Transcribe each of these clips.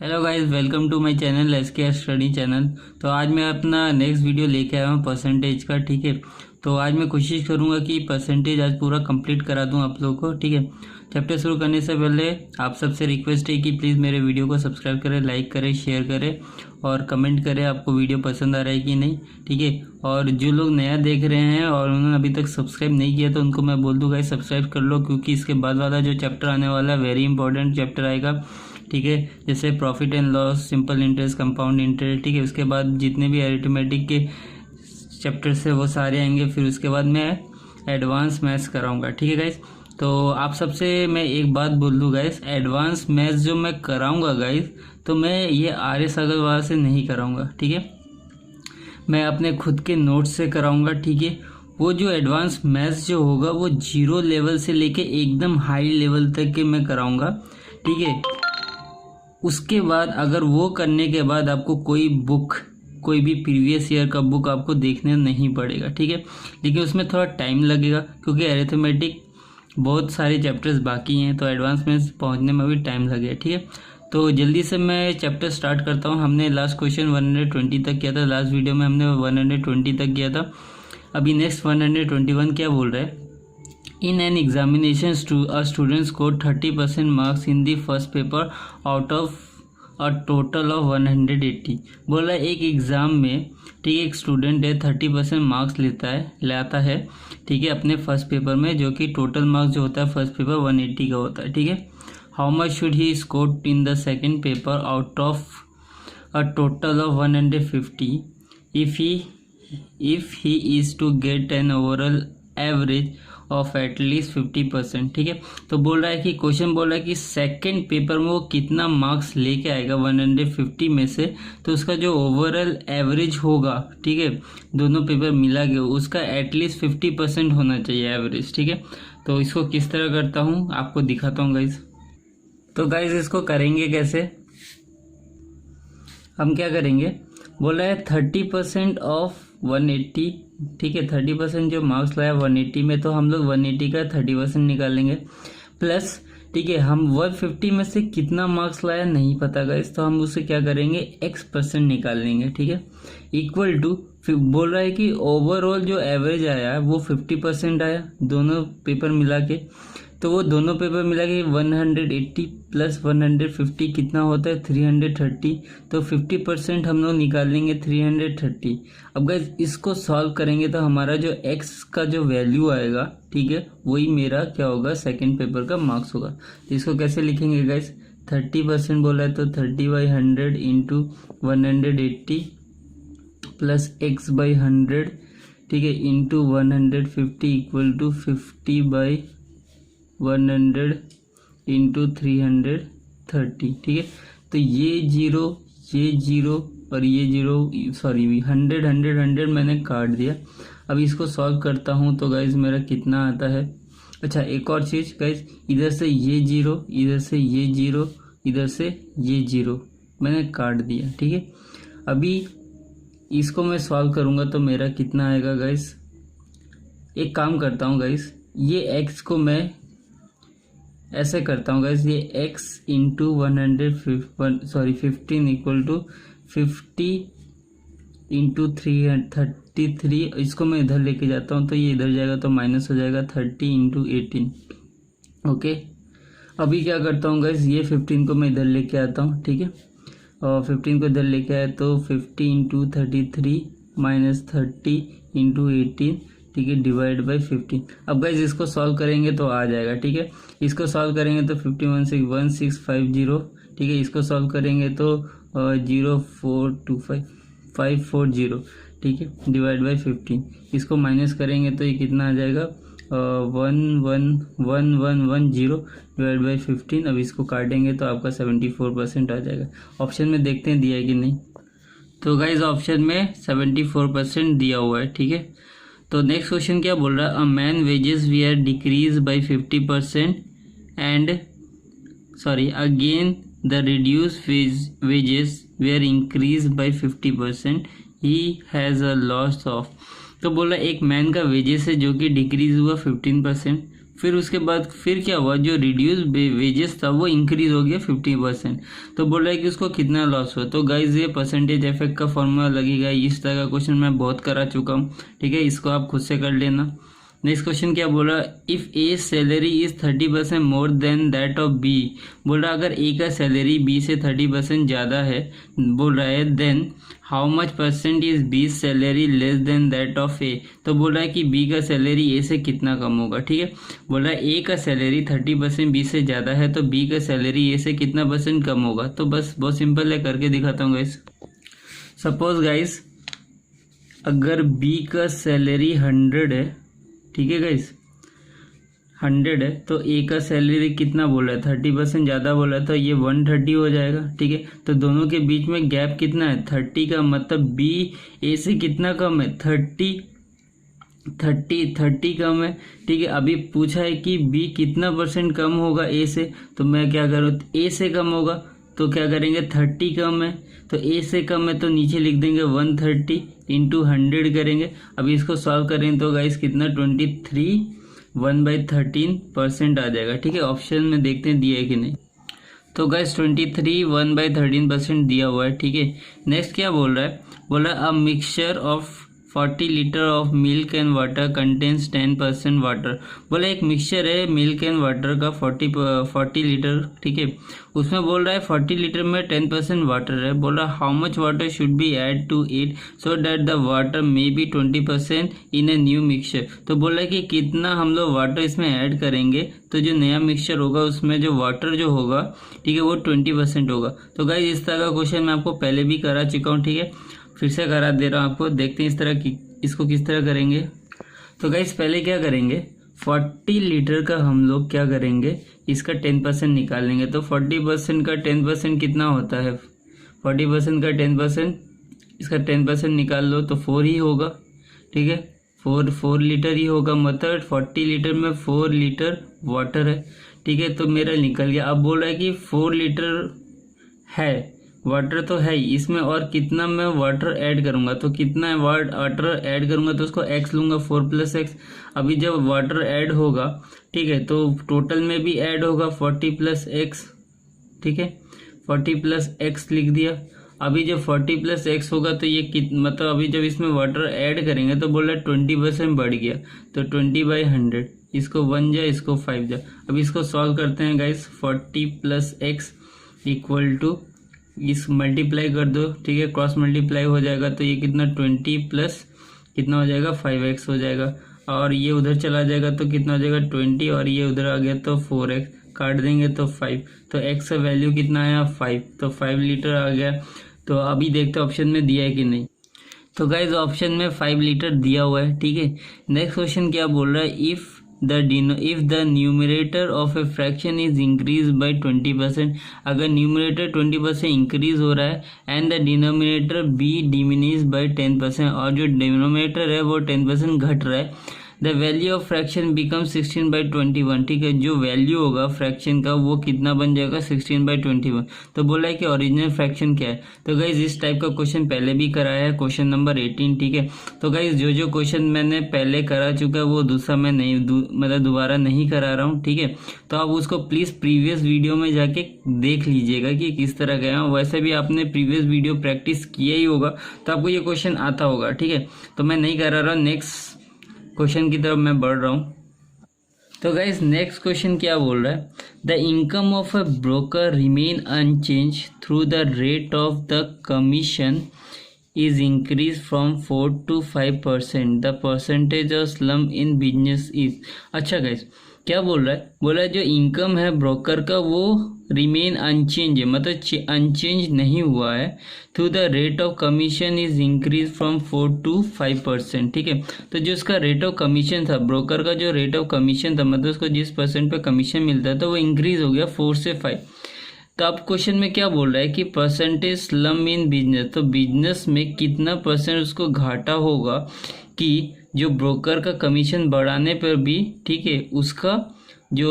Hello guys, welcome to my channel SK study channel. तो आज मैं अपना नेक्स्ट वीडियो लेके आया हूँ परसेंटेज का। ठीक है, तो आज मैं कोशिश करूँगा कि परसेंटेज आज पूरा कंप्लीट करा दूँ आप लोगों को। ठीक है, चैप्टर शुरू करने से पहले आप सबसे रिक्वेस्ट है कि प्लीज़ मेरे वीडियो को सब्सक्राइब करें, लाइक करें, शेयर करें और कमेंट करें आपको वीडियो पसंद आ रहा है कि नहीं। ठीक है, और जो लोग नया देख रहे हैं और उन्होंने अभी तक सब्सक्राइब नहीं किया तो उनको मैं बोल दूँगा सब्सक्राइब कर लो, क्योंकि इसके बाद वाला जो चैप्टर आने वाला है वेरी इंपॉर्टेंट चैप्टर आएगा। ठीक है, जैसे profit and loss, simple interest, compound interest. ठीक है, उसके बाद जितने भी अरिथमेटिक के चैप्टर्स है वो सारे आएंगे। फिर उसके बाद मैं एडवांस मैथ्स कराऊंगा। ठीक है गाइस, तो आप सबसे मैं एक बात बोल दूँ गाइस, एडवांस मैथ्स जो मैं कराऊंगा गाइस, तो मैं ये आर्य सागर वाला से नहीं कराऊंगा। ठीक है, मैं अपने खुद के नोट्स से कराऊंगा। ठीक है, वो जो एडवांस मैथ्स जो होगा वो 0 लेवल से लेके एकदम हाई लेवल तक के मैं कराऊंगा। ठीक है, उसके बाद अगर वो करने के बाद आपको कोई भी प्रीवियस ईयर का बुक आपको देखने नहीं पड़ेगा। ठीक है, लेकिन उसमें थोड़ा टाइम लगेगा क्योंकि अरिथमेटिक बहुत सारे चैप्टर्स बाकी हैं, तो एडवांस में पहुंचने में भी टाइम लगेगा। ठीक है, तो जल्दी से मैं चैप्टर स्टार्ट करता हूं। हमने लास्ट क्वेश्चन 120 तक किया था, लास्ट वीडियो में हमने 120 तक किया था। अभी नेक्स्ट 121 क्या बोल रहा है। In an examination, a student scored 30% marks in the first paper out of a total of 180। बोला एक एग्ज़ाम में, ठीक है, एक स्टूडेंट है 30% मार्क्स लाता है। ठीक है, अपने फर्स्ट पेपर में, जो कि टोटल मार्क्स जो होता है फर्स्ट पेपर 180 का होता है। ठीक है, how much should he score in the second paper out of a total of 150 if he is to get an overall average of at least 50%। ठीक है, तो बोल रहा है कि क्वेश्चन बोल रहा है कि सेकंड पेपर में वो कितना मार्क्स लेके आएगा 150 में से, तो उसका जो ओवरऑल एवरेज होगा, ठीक है, दोनों पेपर मिला के उसका एटलीस्ट 50% होना चाहिए एवरेज। ठीक है, तो इसको किस तरह करता हूँ आपको दिखाता हूँ गाइज। तो गाइज इसको करेंगे कैसे, हम क्या करेंगे, बोला है 30% ऑफ 180। ठीक है, 30% जो मार्क्स लाया 180 में, तो हम लोग 180 का 30% निकालेंगे प्लस, ठीक है, हम 150 में से कितना मार्क्स लाया नहीं पता गाइस, तो हम उससे क्या करेंगे x% निकाल लेंगे। ठीक है, इक्वल टू, बोल रहा है कि ओवरऑल जो एवरेज आया है वो 50% आया दोनों पेपर मिला के, तो वो दोनों पेपर मिला के 180 प्लस 150 कितना होता है 330, तो 50% हम लोग निकाल लेंगे 330। अब गाइस इसको सॉल्व करेंगे तो हमारा जो x का जो वैल्यू आएगा, ठीक है, वही मेरा क्या होगा सेकंड पेपर का मार्क्स होगा। तो इसको कैसे लिखेंगे गाइस, 30% बोला है तो 30/100 इंटू 180 प्लस x/100, ठीक है, इंटू 150 इक्वल टू 50/100 इंटू 330। ठीक है, तो ये जीरो और ये जीरो, सॉरी 100 मैंने काट दिया। अब इसको सॉल्व करता हूँ तो गाइज मेरा कितना आता है। अच्छा, एक और चीज़ गाइज, इधर से ये जीरो, इधर से ये जीरो, इधर से ये जीरो मैंने काट दिया। ठीक है, अभी इसको मैं सॉल्व करूँगा तो मेरा कितना आएगा गाइज। एक काम करता हूँ गाइज, ये x को मैं ऐसे करता हूँ गाइज, ये x into 15 equal to 50 into 333, इसको मैं इधर लेके जाता हूँ तो ये इधर जाएगा तो माइनस हो जाएगा 30 इंटू 18। ओके, अभी क्या करता हूँ गाइज, ये 15 को मैं इधर लेके आता हूँ। ठीक है, और 15 को इधर लेके आया तो 50 इंटू 33 माइनस 30 इंटू 18, ठीक है, डिवाइड बाई 15। अब गाइज इसको सॉल्व करेंगे तो आ जाएगा। ठीक है, इसको सॉल्व करेंगे तो 51,650। ठीक है, इसको सॉल्व करेंगे तो 0425540, ठीक है, डिवाइड बाई 15। इसको माइनस करेंगे तो ये कितना आ जाएगा 11110 डिवाइड बाई 15। अब इसको काटेंगे तो आपका 74% आ जाएगा। ऑप्शन में देखते हैं दिया है कि नहीं। तो गाइज ऑप्शन में 74% दिया हुआ है। ठीक है, तो नेक्स्ट क्वेश्चन क्या बोल रहा है, a man wages we are decrease by 50% and again the reduce wages we are increase by 50%, he has a loss of. तो बोला एक मैन का वेजेस है जो कि डिक्रीज हुआ 15%, फिर उसके बाद फिर क्या हुआ, जो रिड्यूस वेजेस था वो इंक्रीज हो गया 50%। तो बोल रहा है कि उसको कितना लॉस हुआ। तो गाइज ये परसेंटेज इफेक्ट का फॉर्मूला लगेगा। इस तरह का क्वेश्चन मैं बहुत करा चुका हूँ, ठीक है, इसको आप खुद से कर लेना। नेक्स्ट क्वेश्चन क्या बोल रहा है, if a salary is 30% more than that of B. बोल रहा है अगर ए का सैलरी बी से 30% ज़्यादा है, बोल रहा है then how much percent is B salary less than that of A. तो बोल रहा है कि बी का सैलरी ए से कितना कम होगा, ठीक है। बोल रहा है ए का सैलरी 30% बी से ज़्यादा है, तो बी का सैलरी ए से कितना परसेंट कम होगा। तो बस बहुत सिंपल है, करके दिखाता हूँ गाइस। सपोज गाइस अगर बी का सैलरी 100 है, ठीक है गाइस, 100 है, तो ए का सैलरी कितना बोला है, 30% ज़्यादा बोला है, तो ये 130 हो जाएगा, ठीक है। तो दोनों के बीच में गैप कितना है, 30 का, मतलब बी ए से कितना कम है, 30 कम है, ठीक है। अभी पूछा है कि बी कितना परसेंट कम होगा ए से, तो मैं क्या करूँ, ए से कम होगा तो क्या करेंगे, 30 कम है, तो ए से कम है तो नीचे लिख देंगे 130 इंटू 100 करेंगे। अभी इसको सॉल्व करें तो गाइस कितना, 23 1/13% आ जाएगा, ठीक है। ऑप्शन में देखते हैं दिया है कि नहीं। तो गाइस 23 1/13% दिया हुआ है, ठीक है। नेक्स्ट क्या बोल रहा है, बोला a mixture of 40 litre of milk and water contains 10% water. बोला एक मिक्सचर है मिल्क एंड वाटर का 40 लीटर, ठीक है। उसमें बोल रहा है 40 लीटर में 10% वाटर है। बोल रहा how much water should be add to it so that the water may be 20% in a new mixture. तो बोल रहा है कि कितना हम लोग वाटर इसमें ऐड करेंगे तो जो नया मिक्सचर होगा उसमें जो वाटर जो होगा, ठीक है, वो 20% होगा। तो गाइस इस तरह का क्वेश्चन मैं आपको पहले भी करा चुका हूँ, ठीक है, फिर से करा दे रहा हूँ आपको। देखते हैं इस तरह की इसको किस तरह करेंगे। तो गाइस पहले क्या करेंगे, 40 लीटर का हम लोग क्या करेंगे, इसका 10% निकाल लेंगे। तो 40% का 10% कितना होता है, 40% का 10%, इसका 10% निकाल लो तो 4 ही होगा, ठीक है, 4 लीटर ही होगा। मतलब 40 लीटर में 4 लीटर वाटर है, ठीक है। तो मेरा निकल गया। अब बोल रहा है कि 4 लीटर है, वाटर तो है ही, इसमें और कितना मैं वाटर ऐड करूंगा, तो कितना वाटर ऐड करूंगा तो उसको x लूंगा, 4 + x। अभी जब वाटर ऐड होगा, ठीक है, तो टोटल में भी ऐड होगा 40 + x, ठीक है, 40 + x लिख दिया। अभी जब 40 + x होगा तो ये मतलब अभी जब इसमें वाटर ऐड करेंगे तो बोल रहा है 20% बढ़ गया, तो 20/100, इसको 1 जा इसको 5 जा। अब इसको सॉल्व करते हैं गाइस। 40 + x इक्वल टू, इस मल्टीप्लाई कर दो, ठीक है, क्रॉस मल्टीप्लाई हो जाएगा तो ये कितना 20 प्लस कितना हो जाएगा 5x हो जाएगा, और ये उधर चला जाएगा तो कितना हो जाएगा 20, और ये उधर आ गया तो 4x, काट देंगे तो 5, तो x का वैल्यू कितना आया 5, तो 5 लीटर आ गया। तो अभी देखते ऑप्शन में दिया है कि नहीं। तो गाइज ऑप्शन में 5 लीटर दिया हुआ है, ठीक है। नेक्स्ट क्वेश्चन क्या बोल रहा है, if the numerator of a fraction is increase by 20%। अगर न्यूमरेटर 20% इंक्रीज हो रहा है and the denominator be diminish by 10%, और जो डिनोमिनेटर है वो 10% घट रहा है, the value of fraction become 16/21, ठीक है। जो वैल्यू होगा फ्रैक्शन का वो कितना बन जाएगा 16/21। तो बोला है कि ओरिजिनल फ्रैक्शन क्या है। तो गाइज इस टाइप का क्वेश्चन पहले भी कराया है, क्वेश्चन नंबर 18, ठीक है। तो गाइज जो क्वेश्चन मैंने पहले करा चुका है वो दूसरा मैं नहीं मतलब दोबारा नहीं करा रहा हूँ, ठीक है। तो आप उसको प्लीज़ प्रीवियस वीडियो में जाके देख लीजिएगा कि किस तरह गया। वैसे भी आपने प्रीवियस वीडियो प्रैक्टिस किया ही होगा तो आपको ये क्वेश्चन आता होगा, ठीक है। तो मैं नहीं करा रहा, नेक्स्ट क्वेश्चन की तरफ मैं बढ़ रहा हूँ। तो गाइस नेक्स्ट क्वेश्चन क्या बोल रहा है, the income of a broker remain unchanged through the rate of the commission is increased from 4 to 5%, the percentage of slum in business is। अच्छा गाइस क्या बोल रहा है, बोला जो इनकम है ब्रोकर का वो रिमेन अनचेंज है, मतलब अनचेंज नहीं हुआ है, through the rate of commission is increase from 4 to 5%, ठीक है। तो जो उसका रेट ऑफ कमीशन था, ब्रोकर का जो रेट ऑफ कमीशन था, मतलब उसको जिस % पे कमीशन मिलता है तो वो इंक्रीज हो गया 4 से 5। तो अब क्वेश्चन में क्या बोल रहा है कि परसेंटेज स्लम इन बिजनेस, तो बिजनेस में कितना % उसको घाटा होगा कि जो ब्रोकर का कमीशन बढ़ाने पर भी, ठीक है, उसका जो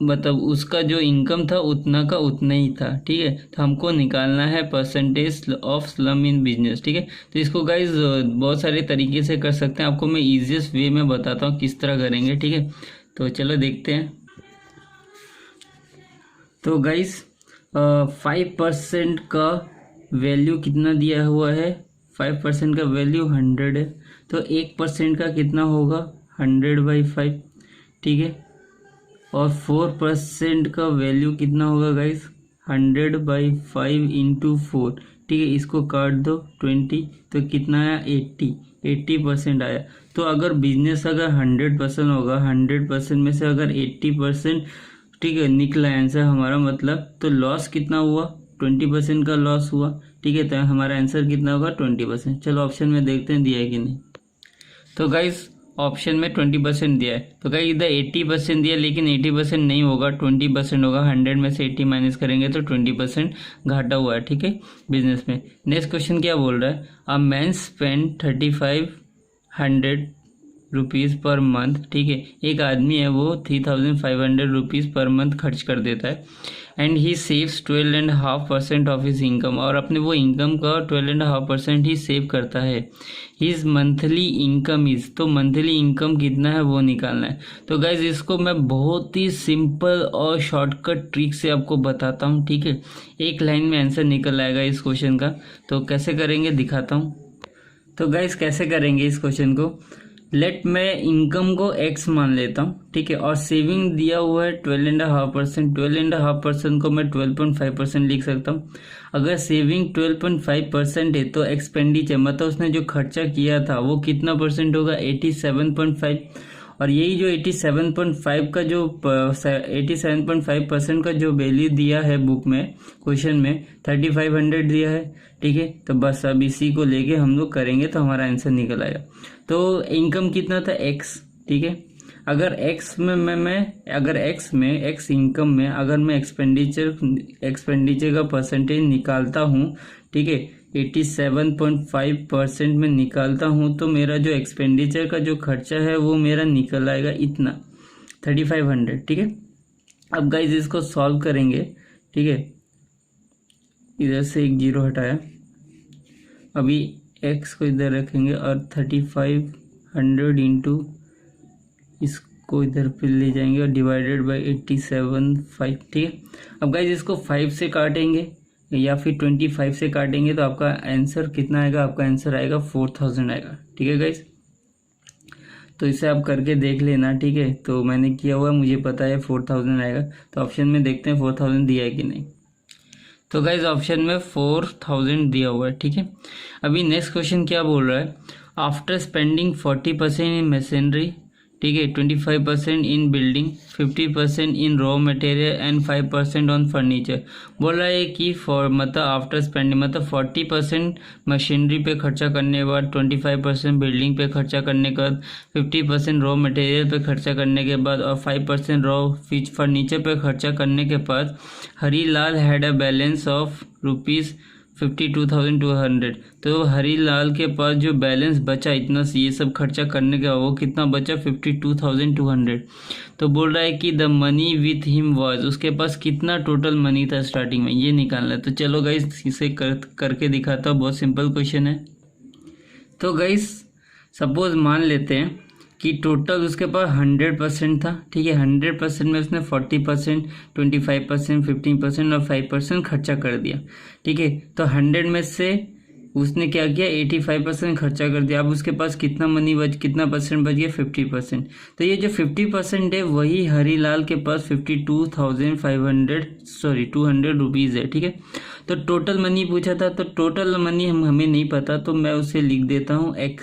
मतलब उसका जो इनकम था उतना का उतना ही था, ठीक है। तो हमको निकालना है percentage of slum in business, ठीक है। तो इसको गाइज बहुत सारे तरीके से कर सकते हैं, आपको मैं ईजीएस्ट वे में बताता हूँ किस तरह करेंगे, ठीक है। तो चलो देखते हैं। तो गाइज 5% का वैल्यू कितना दिया हुआ है, 5% का वैल्यू 100 है, तो 1% का कितना होगा 100/5, ठीक है। और 4% का वैल्यू कितना होगा गाइस 100/5 इंटू 4, ठीक है। इसको काट दो 20, तो कितना आया 80% आया। तो अगर बिजनेस अगर 100% होगा, 100% में से अगर 80%, ठीक है, निकला आंसर हमारा, मतलब तो लॉस कितना हुआ 20% का लॉस हुआ, ठीक है। तो हमारा आंसर कितना होगा 20%। चलो ऑप्शन में देखते हैं दिया है कि नहीं। तो गाइस ऑप्शन में 20% दिया है, तो गाइस इधर 80% दिया, लेकिन 80% नहीं होगा, 20% होगा। 100 में से 80 माइनस करेंगे तो 20% घाटा हुआ है, ठीक है, बिजनेस में। नेक्स्ट क्वेश्चन क्या बोल रहा है, a man spend 3500 rupees per month, ठीक है। एक आदमी है वो 3500 रुपीज़ पर मंथ खर्च कर देता है, and he saves 12.5% of his income, और अपने वो इनकम का 12.5% ही सेव करता है। हिज मंथली इनकम इज, तो मंथली इनकम कितना है वो निकालना है। तो गाइज इसको मैं बहुत ही सिंपल और शॉर्टकट ट्रिक से आपको बताता हूँ, ठीक है। एक लाइन में आंसर निकल आएगा इस क्वेश्चन का। तो कैसे करेंगे दिखाता हूँ। तो गाइज कैसे करेंगे इस क्वेश्चन को, लेट मैं इनकम को x मान लेता हूँ, ठीक है, और सेविंग दिया हुआ है 12.5%, 12.5% को मैं 12.5% लिख सकता हूँ। अगर सेविंग 12.5% है तो एक्सपेंडिचर मतलब उसने जो खर्चा किया था वो कितना परसेंट होगा 87.5, और यही जो 87.5 का जो 87.5% का जो वैल्यू दिया है बुक में, क्वेश्चन में 3500 दिया है, ठीक है। तो बस अब इसी को लेके हम लोग करेंगे तो हमारा आंसर निकल आएगा। तो इनकम कितना था x, ठीक है। अगर x में x इनकम में अगर मैं एक्सपेंडिचर का परसेंटेज निकालता हूँ, ठीक है, 87.5% में निकालता हूँ, तो मेरा जो एक्सपेंडिचर का जो खर्चा है वो मेरा निकल आएगा इतना 3500, ठीक है। अब गाइज इसको सॉल्व करेंगे, ठीक है। इधर से एक जीरो हटाया, अभी x को इधर रखेंगे और 3500 इंटू इसको इधर पे ले जाएंगे और डिवाइडेड बाय 87.5, ठीक है। अब गाइज इसको 5 से काटेंगे या फिर 25 से काटेंगे तो आपका आंसर कितना आएगा, आपका आंसर आएगा 4000 आएगा, ठीक है गाइज। तो इसे आप करके देख लेना, ठीक है। तो मैंने किया हुआ, मुझे पता है 4000 आएगा। तो ऑप्शन में देखते हैं 4000 दिया है कि नहीं। तो गाइज ऑप्शन में 4000 दिया हुआ है, ठीक है। अभी नेक्स्ट क्वेश्चन क्या बोल रहा है, आफ्टर स्पेंडिंग 40% इन मशीनरी, ठीक है, 25% इन building, 50% in raw material and 5% on furniture. बोल रहा है कि मतलब आफ्टर स्पेंडिंग मतलब 40% मशीनरी पे खर्चा करने के बाद, 25% बिल्डिंग पे खर्चा करने के बाद, 50% रॉ मटेरियल पे खर्चा करने के बाद और 5% रॉ फर्नीचर पे खर्चा करने के बाद Harilal had a balance of ₹52,200। तो हरीलाल के पास जो बैलेंस बचा इतना ये सब खर्चा करने का, वो कितना बचा 52,200। तो बोल रहा है कि the money with him was, उसके पास कितना टोटल मनी था स्टार्टिंग में, ये निकालना है। तो चलो गाइस इसे करके दिखाता हूँ, बहुत सिंपल क्वेश्चन है। तो गाइस सपोज मान लेते हैं कि टोटल उसके पास 100% था, ठीक है। 100% में उसने 40%, 25%, 15% और 5% खर्चा कर दिया, ठीक है। तो 100 में से उसने क्या किया 85% खर्चा कर दिया। अब उसके पास कितना परसेंट बच गया 50%। तो ये जो 50% है वही हरीलाल के पास 200 रुपीज़ है, ठीक है। तो टोटल मनी पूछा था, तो टोटल मनी हमें नहीं पता, तो मैं उसे लिख देता हूँ x,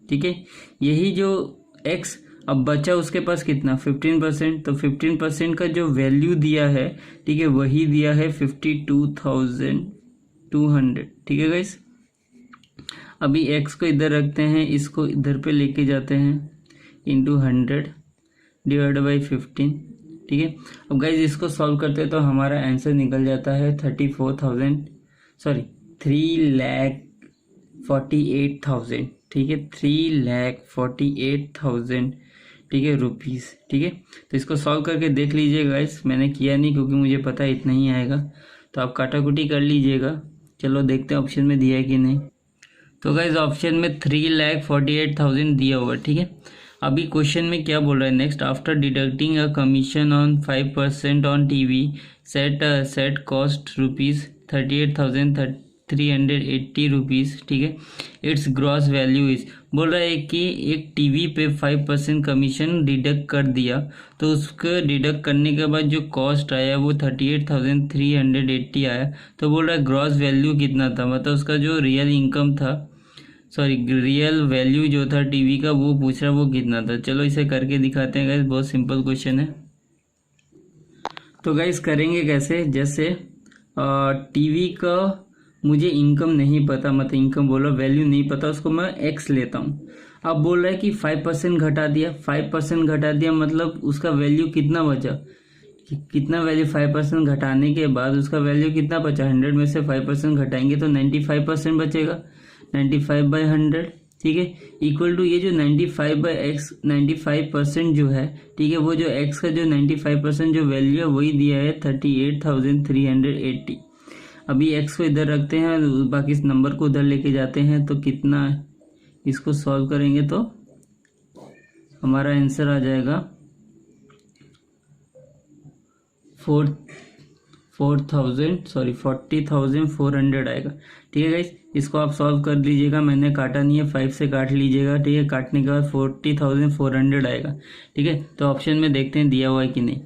ठीक है। यही जो x अब बचा उसके पास कितना 15%, तो 15% का जो वैल्यू दिया है, ठीक है, वही दिया है 52,200, ठीक है गाइस। अभी x को इधर रखते हैं, इसको इधर पे लेके जाते हैं इंटू 100 डिवाइड बाई 15, ठीक है। अब गाइज इसको सॉल्व करते हैं तो हमारा आंसर निकल जाता है 3,48,000, ठीक है। 3,48,000 ठीक है, रुपीज़। ठीक है, तो इसको सॉल्व करके देख लीजिएगा गाइस। मैंने किया नहीं क्योंकि मुझे पता है इतना ही आएगा, तो आप काटाकुटी कर लीजिएगा। चलो देखते हैं ऑप्शन में दिया है कि नहीं। तो गाइस ऑप्शन में 3,48,000 दिया हुआ है। ठीक है, अभी क्वेश्चन में क्या बोल रहा है next, after deducting a commission on 5% on TV set cost ₹38,380 rupees. ठीक है, इट्स ग्रॉस वैल्यू इज, बोल रहा है कि एक टीवी पे 5% कमीशन डिडक्ट कर दिया, तो उसको डिडक्ट करने के बाद जो कॉस्ट आया वो 38,380 आया। तो बोल रहा है ग्रॉस वैल्यू कितना था, मतलब उसका जो रियल इनकम था, सॉरी रियल वैल्यू जो था टीवी का, वो पूछ रहा वो कितना था। चलो इसे करके दिखाते हैं गाइस, बहुत सिंपल क्वेश्चन है। तो गाइस करेंगे कैसे, जैसे टीवी का मुझे इनकम नहीं पता, मतलब इनकम बोलो वैल्यू नहीं पता, उसको मैं एक्स लेता हूँ। अब बोल रहा है कि 5% घटा दिया, 5% घटा दिया मतलब उसका वैल्यू कितना बचा, कितना वैल्यू 5% घटाने के बाद उसका वैल्यू कितना बचा, 100 में से 5% घटाएंगे तो 95% बचेगा, 95/100। ठीक है, इक्वल टू ये जो 95/x 95% जो है, ठीक है, वो जो x का जो 95% जो वैल्यू है वही दिया है 38,380। अभी x को इधर रखते हैं, बाकी इस नंबर को उधर लेके जाते हैं, तो कितना, इसको सॉल्व करेंगे तो हमारा आंसर आ जाएगा 40,400 आएगा। ठीक है गाइस, इसको आप सॉल्व कर लीजिएगा, मैंने काटा नहीं है, 5 से काट लीजिएगा। ठीक है, काटने के बाद 40,400 आएगा। ठीक है, तो ऑप्शन में देखते हैं दिया हुआ है कि नहीं।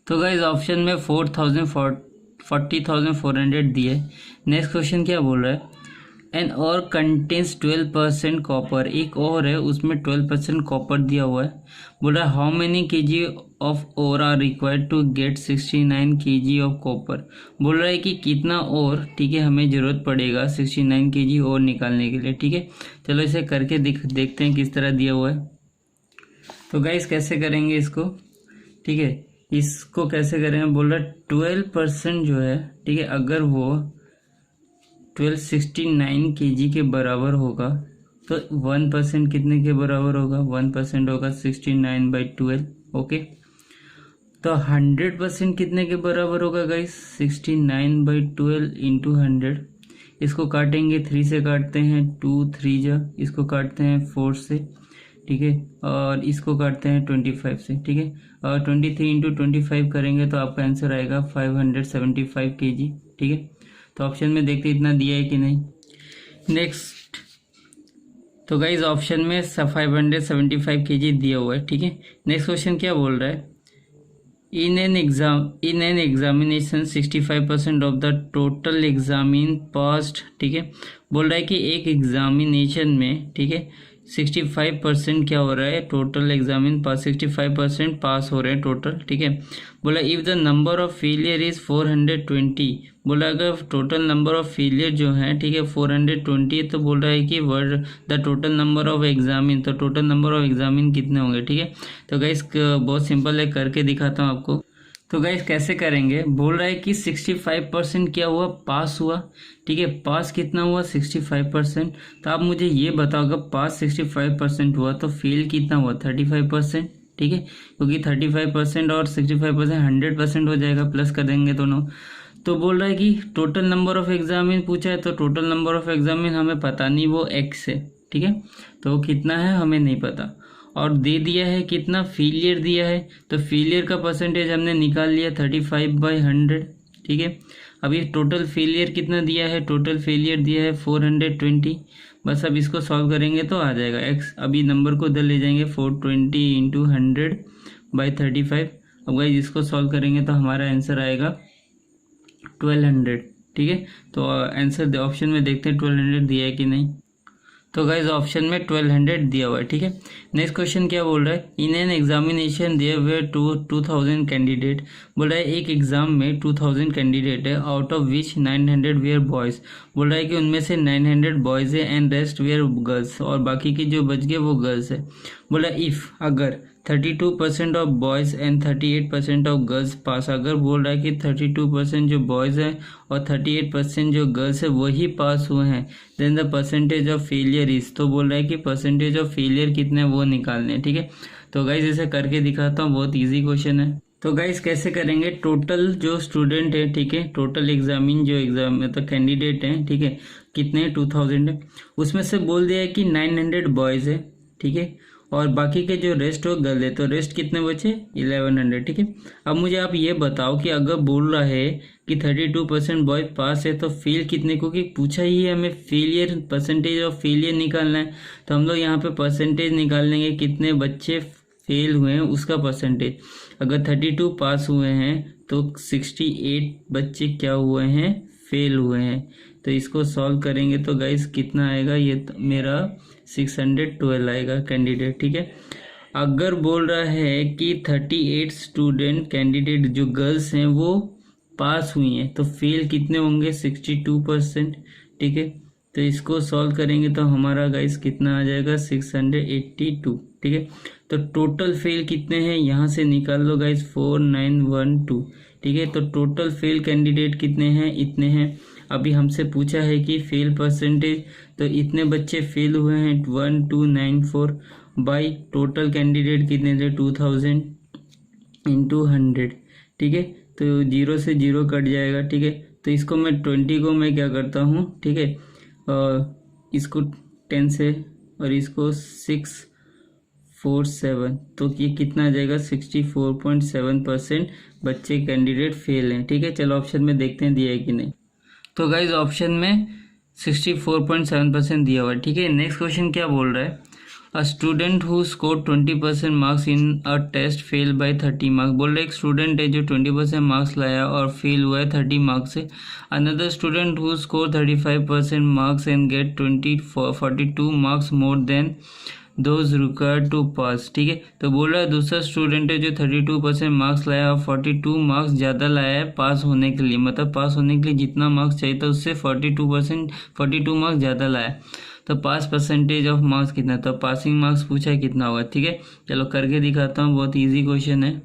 तो गाइस ऑप्शन में 40,400 दिए। नेक्स्ट क्वेश्चन क्या बोल रहा है, एन और कंटेन्स 12% कॉपर, एक और है उसमें 12% कॉपर दिया हुआ है। बोल रहा है how many KG of ore are required to get 69 KG of copper. बोल रहा है कि कितना और, ठीक है, हमें ज़रूरत पड़ेगा 69 केजी और निकालने के लिए। ठीक है, चलो इसे करके देखते हैं किस तरह दिया हुआ है। तो गाइस कैसे करेंगे इसको, ठीक है, इसको कैसे करेंगे, बोल रहा है 12% जो है, ठीक है, अगर वो 1269 केजी के बराबर होगा तो 1% कितने के बराबर होगा, 1% होगा 69/12। ओके, तो 100% कितने के बराबर होगा गाइस, 69/12 इंटू 100। इसको काटेंगे, 3 से काटते हैं, 2 3 जा, इसको काटते हैं 4 से, ठीक है, और इसको काटते हैं 25 से। ठीक है, और 23 इंटू 25 करेंगे तो आपका आंसर आएगा 575 केजी। ठीक है, तो ऑप्शन में देखते इतना दिया है कि नहीं। नेक्स्ट, तो गाइज ऑप्शन में 575 केजी दिया हुआ है। ठीक है, नेक्स्ट क्वेश्चन क्या बोल रहा है, in an examination 65% of the total examine passed. ठीक है, बोल रहा है कि एक एग्जामिनेशन में, ठीक है, 65% क्या हो रहा है, टोटल एग्जामिन पास 65% पास हो रहे हैं टोटल। ठीक है, बोला if the number of failure is 420, बोला अगर टोटल नंबर ऑफ फेलियर जो है, ठीक है, 420 है, तो बोल रहा है कि word the total number of examine, तो टोटल नंबर ऑफ एग्जामिन कितने होंगे। ठीक है, तो गाइस बहुत सिंपल है, करके दिखाता हूँ आपको। तो गाइस कैसे करेंगे, बोल रहा है कि 65% क्या हुआ, पास हुआ। ठीक है, पास कितना हुआ, 65%। तो आप मुझे ये बताओ, अगर पास 65% हुआ तो फेल कितना हुआ, 35%। ठीक है, क्योंकि 35% और 65% 100% हो जाएगा, प्लस कर देंगे दोनों। तो बोल रहा है कि टोटल नंबर ऑफ एग्जामिन पूछा है, तो टोटल नंबर ऑफ एग्जामिन हमें पता नहीं, वो x है। ठीक है, तो कितना है हमें नहीं पता, और दे दिया है कितना, फेलियर दिया है, तो फेलियर का परसेंटेज हमने निकाल लिया 35/100। ठीक है, अभी टोटल फेलियर कितना दिया है, टोटल फेलियर दिया है 420। बस अब इसको सॉल्व करेंगे तो आ जाएगा x। अभी नंबर को उधर ले जाएंगे, 420 इंटू 100/35। अब गाइस इसको सॉल्व करेंगे तो हमारा आंसर आएगा 1200। ठीक है, तो आंसर ऑप्शन में देखते हैं 1200 दिया है कि नहीं। तो गाइज ऑप्शन में 1200 दिया हुआ है। ठीक है, नेक्स्ट क्वेश्चन क्या बोल रहा है, in an examination there were 2000 candidate. बोल रहा है एक एग्जाम में 2000 कैंडिडेट है, out of which 900 were boys. बोल रहा है कि उनमें से 900 बॉयज़ है एंड रेस्ट वेयर गर्ल्स, और बाकी की जो बच गए वो गर्ल्स है। बोला इफ़, अगर 32% of boys and 38% of girls pass, अगर बोल रहा है कि 32% जो बॉयज़ हैं और 38% जो गर्ल्स है वही पास हुए हैं, then the percentage of failure is, तो बोल रहा है कि परसेंटेज ऑफ फेलियर कितने वो निकालने हैं। ठीक है, तो गाइज इसे करके दिखाता हूँ, बहुत ईजी क्वेश्चन है। तो गाइज कैसे करेंगे, टोटल जो स्टूडेंट है, ठीक है, टोटल एग्जामिन जो एग्जाम मतलब कैंडिडेट हैं, ठीक है, कितने 2000 है, उसमें से बोल दिया है कि 900 बॉयज़ है, ठीक है, और बाकी के जो रेस्ट हो गर्ल है, तो रेस्ट कितने बचे 1100, ठीक है। अब मुझे आप ये बताओ कि अगर बोल रहा है कि 32% बॉयज पास है तो फेल कितने, क्योंकि पूछा ही है हमें फेलियर, परसेंटेज ऑफ फेलियर निकालना है। तो हम लोग यहाँ पे परसेंटेज निकाल लेंगे, कितने बच्चे फेल हुए हैं उसका परसेंटेज। अगर 32 पास हुए हैं तो 68 बच्चे क्या हुए हैं, फेल हुए हैं। तो इसको सॉल्व करेंगे तो गाइस कितना आएगा, ये मेरा 612 आएगा कैंडिडेट, ठीक है। अगर बोल रहा है कि 38 स्टूडेंट कैंडिडेट जो गर्ल्स हैं वो पास हुई हैं तो फेल कितने होंगे, 62%, ठीक है। तो इसको सॉल्व करेंगे तो हमारा गाइस कितना आ जाएगा, 682, ठीक है। तो टोटल फेल कितने हैं यहाँ से निकाल लो गाइस, 4912, ठीक है। तो टोटल फेल कैंडिडेट कितने हैं, इतने हैं। अभी हमसे पूछा है कि फेल परसेंटेज, तो इतने बच्चे फेल हुए हैं 1294 बाई टोटल कैंडिडेट कितने थे 2000 इंटू 100, ठीक है। तो 0 से 0 कट जाएगा, ठीक है। तो इसको मैं 20 को मैं क्या करता हूँ, ठीक है, इसको 10 से और इसको 647, तो ये कितना आ जाएगा 64.7% बच्चे कैंडिडेट फेल हैं, ठीक है। चलो ऑप्शन में देखते हैं दिया है कि नहीं। तो गाइज ऑप्शन में 64.7% दिया हुआ है, ठीक है। नेक्स्ट क्वेश्चन क्या बोल रहा है, a student who score 20% marks in a test fail by 30 marks. बोल रहा है एक स्टूडेंट है जो 20% मार्क्स लाया और फेल हुआ है 30 मार्क्स से। Another student who score 35% marks and get 42 marks more than those required to pass, ठीक है। तो बोल रहा है दूसरा स्टूडेंट है जो 32% मार्क्स लाया और 42 मार्क्स ज़्यादा लाया है पास होने के लिए, मतलब पास होने के लिए जितना मार्क्स चाहिए था उससे 42 मार्क्स ज़्यादा लाया। तो पास परसेंटेज ऑफ मार्क्स कितना, तो पासिंग मार्क्स पूछा है कितना होगा, ठीक है। चलो करके दिखाता हूँ, बहुत ईजी क्वेश्चन है।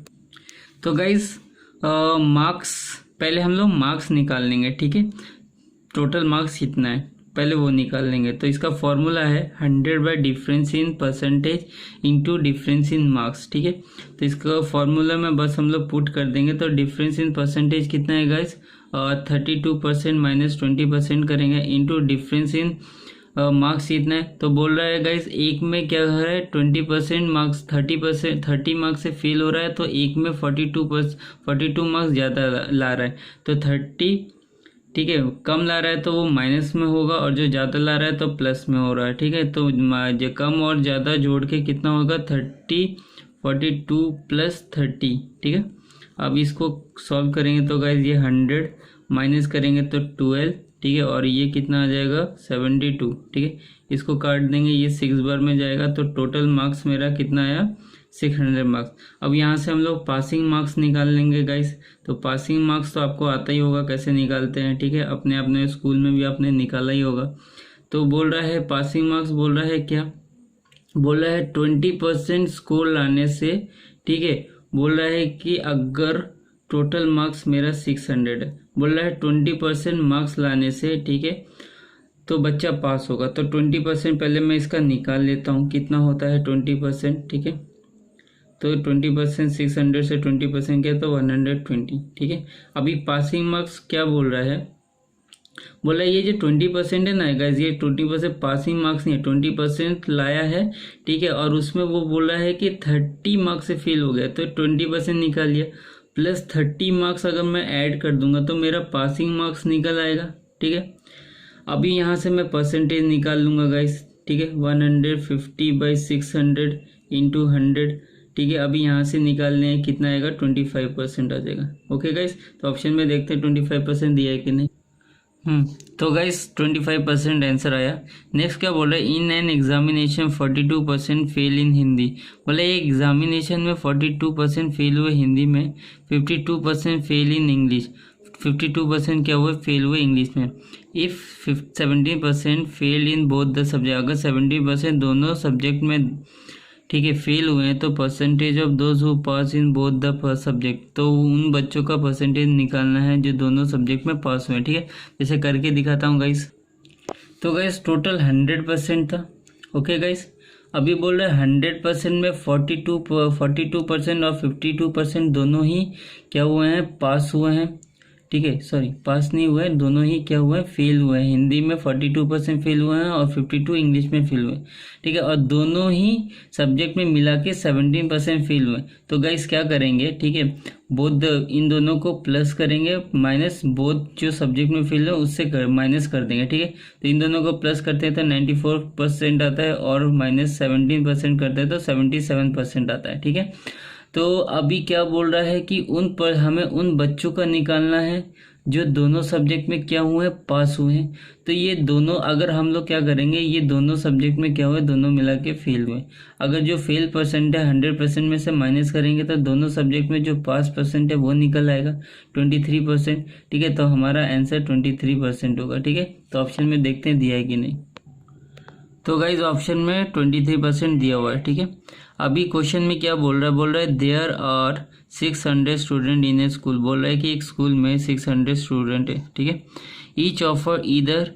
तो गाइज मार्क्स पहले हम लोग मार्क्स निकाल लेंगे, ठीक है। टोटल मार्क्स कितना है पहले वो निकाल लेंगे। तो इसका फॉर्मूला है 100 by difference in percentage into difference in marks, ठीक है। तो इसका फॉर्मूला में बस हम लोग पुट कर देंगे। तो डिफरेंस इन परसेंटेज कितना है गाइस, 32% माइनस 20% करेंगे इंटू डिफरेंस इन मार्क्स कितना है। तो बोल रहा है गाइस एक में क्या है 20% मार्क्स 30 मार्क्स से फेल हो रहा है, तो एक में 42 मार्क्स ज़्यादा ला रहा है। तो 30, ठीक है, कम ला रहा है तो वो माइनस में होगा और जो ज़्यादा ला रहा है तो प्लस में हो रहा है, ठीक है। तो जो कम और ज़्यादा जोड़ के कितना होगा 42 प्लस 30, ठीक है। अब इसको सॉल्व करेंगे तो गाइस ये 100 माइनस करेंगे तो 12, ठीक है, और ये कितना आ जाएगा 72, ठीक है। इसको काट देंगे, ये 6 बार में जाएगा तो टोटल मार्क्स मेरा कितना आया 600 मार्क्स। अब यहाँ से हम लोग पासिंग मार्क्स निकाल लेंगे गाइस। तो पासिंग मार्क्स तो आपको आता ही होगा कैसे निकालते हैं, ठीक है, अपने स्कूल में भी आपने निकाला ही होगा। तो बोल रहा है पासिंग मार्क्स, बोल रहा है क्या, बोल रहा है 20% स्कोर लाने से, ठीक है, बोल रहा है कि अगर टोटल मार्क्स मेरा 600 है, बोल रहा है 20% मार्क्स लाने से, ठीक है, तो बच्चा पास होगा। तो 20% पहले मैं इसका निकाल लेता हूँ, कितना होता है 20%, ठीक है। तो 20% 600 से 20% क्या, तो 120, ठीक है। अभी पासिंग मार्क्स क्या बोल रहा है, बोला ये जो 20% है ना गाइस, ये 20% पासिंग मार्क्स नहीं है, 20% लाया है, ठीक है, और उसमें वो बोल रहा है कि 30 मार्क्स से फेल हो गया, तो 20% निकाल लिया, प्लस 30 मार्क्स अगर मैं ऐड कर दूंगा तो मेरा पासिंग मार्क्स निकल आएगा, ठीक है। अभी यहाँ से मैं परसेंटेज निकाल लूँगा गाइस, ठीक है, 150/600 इंटू 100, ठीक है। अभी यहाँ से निकालने हैं कितना आएगा 25% आ जाएगा। ओके गाइस, तो ऑप्शन में देखते हैं 25% दिया है कि नहीं। तो गाइस 25% आंसर आया। नेक्स्ट क्या बोल रहा है, इन एन एग्जामिनेशन 42% फेल इन हिंदी। बोला ये एग्जामिनेशन में 42% फेल हुए हिंदी में, 52% फेल इन इंग्लिश, 52% क्या हुए फेल हुए इंग्लिश में। If 17% fail in both the subject, अगर 70% दोनों सब्जेक्ट में, ठीक है, फेल हुए हैं तो percentage of those who pass in both the subject, तो उन बच्चों का परसेंटेज निकालना है जो दोनों सब्जेक्ट में पास हुए हैं, ठीक है। जैसे करके दिखाता हूँ गाइस। तो गाइस टोटल 100% था, ओके गाइस। अभी बोल रहे हैं 100% में 42% और 52% दोनों ही क्या हुए हैं, पास हुए हैं। ठीक है, सॉरी पास नहीं हुए, दोनों ही क्या हुए हैं, फेल हुए हैं। हिंदी में 42% फेल हुए हैं और 52 इंग्लिश में फेल हुए। ठीक है, और दोनों ही सब्जेक्ट में मिला के 17% फेल हुए। तो गाइस क्या करेंगे, ठीक है, बोथ इन दोनों को प्लस करेंगे, माइनस बोथ जो सब्जेक्ट में फेल है उससे माइनस कर देंगे। ठीक है, तो इन दोनों को प्लस करते हैं तो 94% आता है और माइनस 17% करते हैं तो 77% आता है। ठीक है, तो अभी क्या बोल रहा है कि हमें उन बच्चों का निकालना है जो दोनों सब्जेक्ट में क्या हुए हैं, पास हुए हैं। तो ये दोनों अगर हम लोग क्या करेंगे, ये दोनों सब्जेक्ट में क्या हुए, दोनों मिला के फेल हुए। अगर जो फेल परसेंट है 100% में से माइनस करेंगे तो दोनों सब्जेक्ट में जो पास परसेंट है वो निकल आएगा 23%। ठीक है, तो हमारा आंसर 23% होगा। ठीक है, तो ऑप्शन में देखते हैं दिया है कि नहीं। तो गाइज ऑप्शन में 23% दिया हुआ है। ठीक है, अभी क्वेश्चन में क्या बोल रहा है there are 600 student in a school. बोल रहा है कि एक स्कूल में 600 स्टूडेंट है। ठीक है, ईच ऑफर ईदर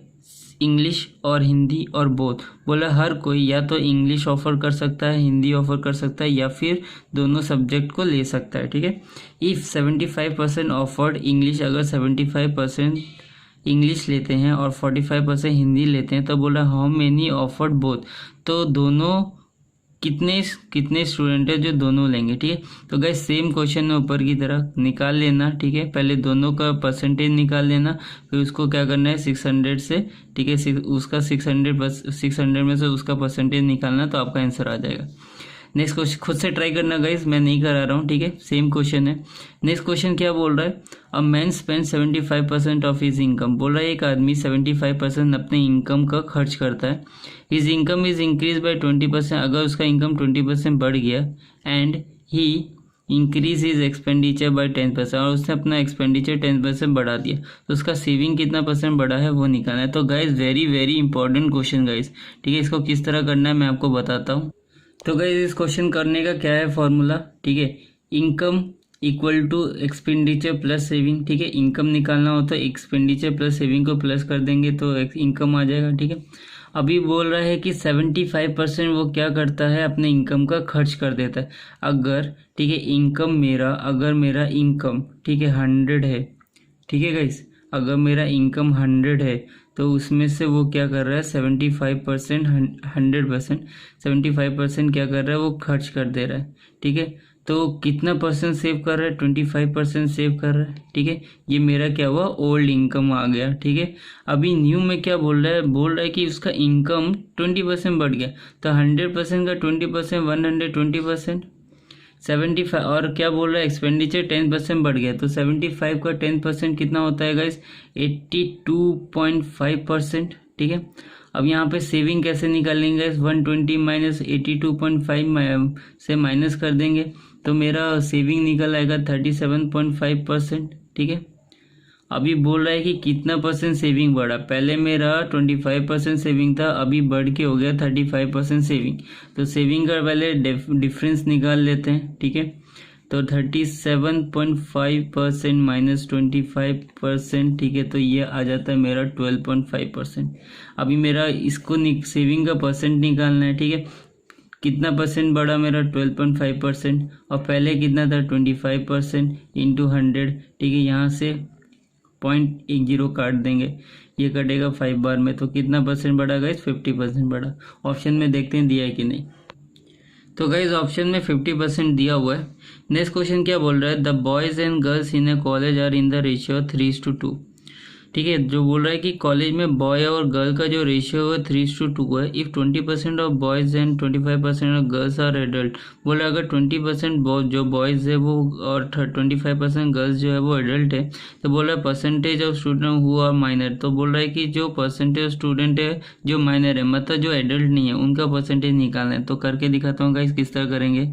इंग्लिश और हिंदी और बोथ। बोला हर कोई या तो इंग्लिश ऑफर कर सकता है, हिंदी ऑफर कर सकता है या फिर दोनों सब्जेक्ट को ले सकता है। ठीक है, इफ़ 75% ऑफर्ड इंग्लिश, अगर 75% इंग्लिश लेते हैं और 45% हिंदी लेते हैं तो बोला हाउ मेनी ऑफर्ड बोथ। तो दोनों कितने स्टूडेंट है जो दोनों लेंगे। ठीक है, तो गाइस सेम क्वेश्चन है ऊपर की तरह निकाल लेना। ठीक है, पहले दोनों का परसेंटेज निकाल लेना, फिर उसको क्या करना है 600 से। ठीक है, उसका 600 में से उसका परसेंटेज निकालना तो आपका आंसर आ जाएगा। नेक्स्ट क्वेश्चन खुद से ट्राई करना गाइस, मैं नहीं करा रहा हूँ। ठीक है, सेम क्वेश्चन है। नेक्स्ट क्वेश्चन क्या बोल रहा है, a man spend 75% of his income. बोल रहा है एक आदमी 75% अपने इनकम का खर्च करता है। His income is increase by 20%, अगर उसका इनकम 20% बढ़ गया, and he increase his expenditure bye 10%, और उसने अपना एक्सपेंडिचर 10% बढ़ा दिया, तो उसका सेविंग कितना परसेंट बढ़ा है वो निकालना है। तो guys very very important question guys. ठीक है, इसको किस तरह करना है मैं आपको बताता हूँ। तो गाइस इस क्वेश्चन करने का क्या है फॉर्मूला। ठीक है, income equal to expenditure plus saving. ठीक है, इनकम निकालना होता है, एक्सपेंडिचर प्लस सेविंग को प्लस कर देंगे तो इनकम आ जाएगा। ठीक है, अभी बोल रहा है कि 75% वो क्या करता है, अपने इनकम का खर्च कर देता है। अगर ठीक है अगर मेरा इनकम ठीक है 100 है। ठीक है गाइस, अगर मेरा इनकम 100 है तो उसमें से वो क्या कर रहा है 75%, 100% 75% क्या कर रहा है, वो खर्च कर दे रहा है। ठीक है, तो कितना परसेंट सेव कर रहा है, 25% सेव कर रहा है। ठीक है, ये मेरा क्या हुआ, ओल्ड इनकम आ गया। ठीक है, अभी न्यू में क्या बोल रहा है कि उसका इनकम 20% बढ़ गया, तो 100% का 20%, 120%, 75, और क्या बोल रहा है एक्सपेंडिचर 10% बढ़ गया, तो 75 का 10% कितना होता है गाइस, 82.5%। ठीक है, अब यहाँ पे सेविंग कैसे निकालेंगे, 120 माइनस 82.5 से माइनस कर देंगे तो मेरा सेविंग निकल आएगा 37.5%। ठीक है, अभी बोल रहा है कि कितना परसेंट सेविंग बढ़ा, पहले मेरा 25% सेविंग था, अभी बढ़ के हो गया 35% सेविंग। तो सेविंग का पहले डिफरेंस निकाल लेते हैं। ठीक है, तो 37.5% माइनस 25%। ठीक है, तो ये आ जाता है मेरा 12.5%। अभी मेरा इसको सेविंग का परसेंट निकालना है। ठीक है, कितना परसेंट बढ़ा मेरा 12.5%, और पहले कितना था 25% इंटू 100। ठीक है, यहाँ से 0.10 काट देंगे, ये कटेगा 5 बार में, तो कितना परसेंट बढ़ा गाइस, 50% बढ़ा। ऑप्शन में देखते हैं दिया है कि नहीं। तो गाइस ऑप्शन में 50% दिया हुआ है। नेक्स्ट क्वेश्चन क्या बोल रहा है, the boys and girls in a college are in the ratio 3:2। ठीक है, जो बोल रहा है कि कॉलेज में बॉय और गर्ल का जो रेशियो है 3:2 है। If 20% of boys and 25% of girls are adult. बोल रहा है अगर 20% जो बॉयज़ है वो और 25% गर्ल्स जो है वो एडल्ट है, तो बोल रहा है percentage of student who are minor. तो बोल रहा है कि जो परसेंटेज ऑफ स्टूडेंट है जो माइनर है, मतलब जो एडल्ट नहीं है, उनका परसेंटेज निकालना है। तो करके दिखाता हूँ गाइस किस तरह करेंगे।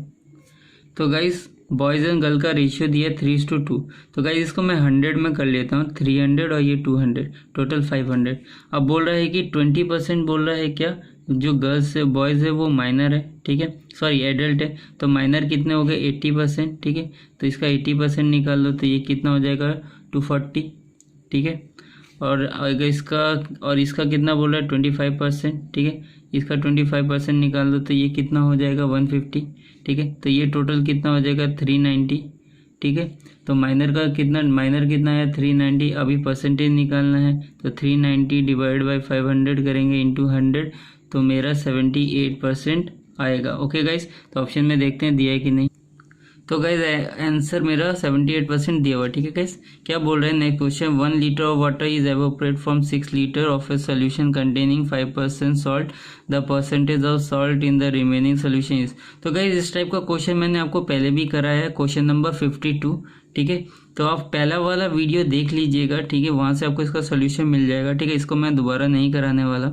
तो गाइस बॉयज़ एंड गर्ल का रेशियो दिया 3:2। तो गाइस इसको मैं 100 में कर लेता हूँ, 300 और ये 200, टोटल 500। अब बोल रहा है कि 20% बोल रहा है क्या, जो गर्ल्स है बॉयज़ है वो माइनर है। ठीक है, सॉरी एडल्ट है, तो माइनर कितने हो गए 80%। ठीक है, तो इसका 80% निकाल लो तो ये कितना हो जाएगा 240। ठीक है, और अगर इसका कितना बोल रहा है 25%। ठीक है, इसका 25% निकाल दो तो ये कितना हो जाएगा 150, ठीक है। तो ये टोटल कितना हो जाएगा 390, ठीक है। तो माइनर कितना है 390। अभी परसेंटेज निकालना है तो 390 डिवाइड बाई 500 करेंगे इंटू 100, तो मेरा 78% आएगा। ओके गाइस, तो ऑप्शन में देखते हैं दिया है कि नहीं। तो गाइस आंसर मेरा 78% दिया हुआ, ठीक है गाइस। क्या बोल रहे हैं next question, 1 litre of water is evaporate from 6 litre of a solution containing 5% salt, the percentage of salt in the remaining solution is. तो गाइस इस टाइप का क्वेश्चन मैंने आपको पहले भी कराया है, क्वेश्चन नंबर 52, ठीक है। तो आप पहला वाला वीडियो देख लीजिएगा, ठीक है, वहाँ से आपको इसका सोल्यूशन मिल जाएगा, ठीक है। इसको मैं दोबारा नहीं कराने वाला,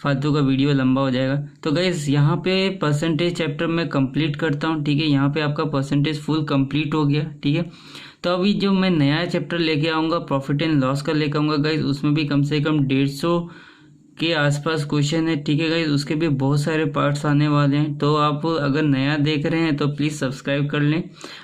फालतू का वीडियो लंबा हो जाएगा। तो गाइस यहाँ पे परसेंटेज चैप्टर मैं कंप्लीट करता हूँ, ठीक है। यहाँ पे आपका परसेंटेज फुल कंप्लीट हो गया, ठीक है। तो अभी जो मैं नया चैप्टर लेके आऊँगा प्रॉफिट एंड लॉस का लेके आऊँगा गाइस, उसमें भी कम से कम 150 के आसपास क्वेश्चन है, ठीक है गाइस। उसके भी बहुत सारे पार्ट्स आने वाले हैं। तो आप अगर नया देख रहे हैं तो प्लीज़ सब्सक्राइब कर लें।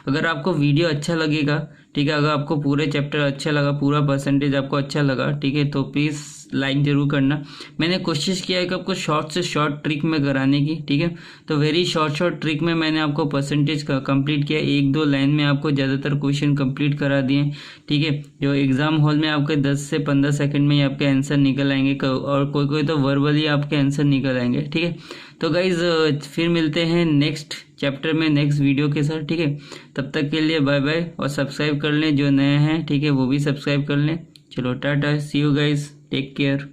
अगर आपको वीडियो अच्छा लगेगा, ठीक है, अगर आपको पूरे चैप्टर अच्छा लगा, पूरा परसेंटेज आपको अच्छा लगा, ठीक है, तो प्लीज़ लाइक जरूर करना। मैंने कोशिश किया है कि आपको शॉर्ट से शॉर्ट ट्रिक में कराने की, ठीक है। तो वेरी शॉर्ट ट्रिक में मैंने आपको परसेंटेज का कंप्लीट किया, 1-2 लाइन में आपको ज़्यादातर क्वेश्चन कंप्लीट करा दिए, ठीक है। जो एग्जाम हॉल में आपके 10 से 15 सेकंड में ही आपके आंसर निकल आएंगे, और कोई तो वर्बली आपके आंसर निकल आएंगे, ठीक है। तो गाइज फिर मिलते हैं नेक्स्ट चैप्टर में नेक्स्ट वीडियो के साथ, ठीक है। तब तक के लिए बाय बाय, और सब्सक्राइब कर लें जो नए हैं, ठीक है, वो भी सब्सक्राइब कर लें। चलो टाटा, सी यू गाइज, टेक केयर।